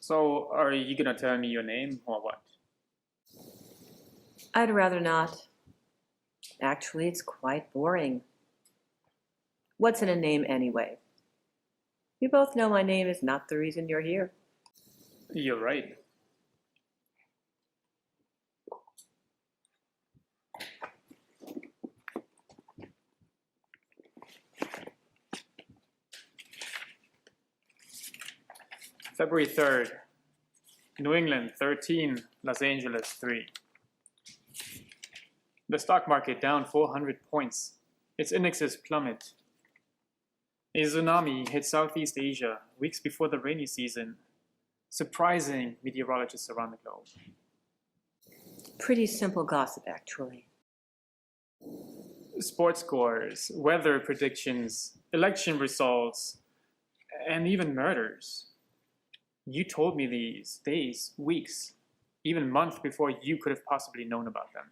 So, are you gonna tell me your name or what? I'd rather not. Actually, it's quite boring. What's in a name anyway? We both know my name is not the reason you're here. You're right. February 3rd, New England 13, Los Angeles 3. The stock market down 400 points. Its indexes plummet. A tsunami hit Southeast Asia weeks before the rainy season, surprising meteorologists around the globe. Pretty simple gossip, actually. Sports scores, weather predictions, election results, and even murders. You told me these days, weeks, even months before you could have possibly known about them.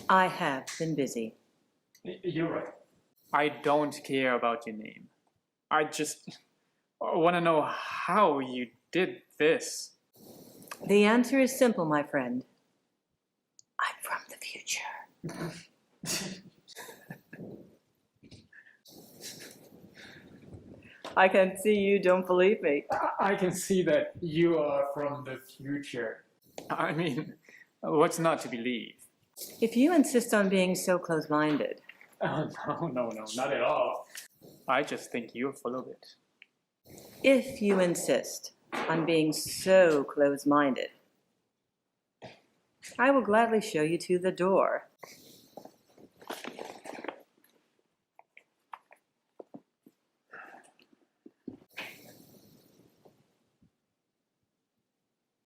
I have been busy. You're right. I don't care about your name. I just want to know how you did this. The answer is simple, my friend. I'm from the future. I can see you don't believe me. I can see that you are from the future. I mean, what's not to believe? If you insist on being so close-minded. Oh, no, not at all. I just think you're full of it. If you insist on being so close-minded, I will gladly show you to the door.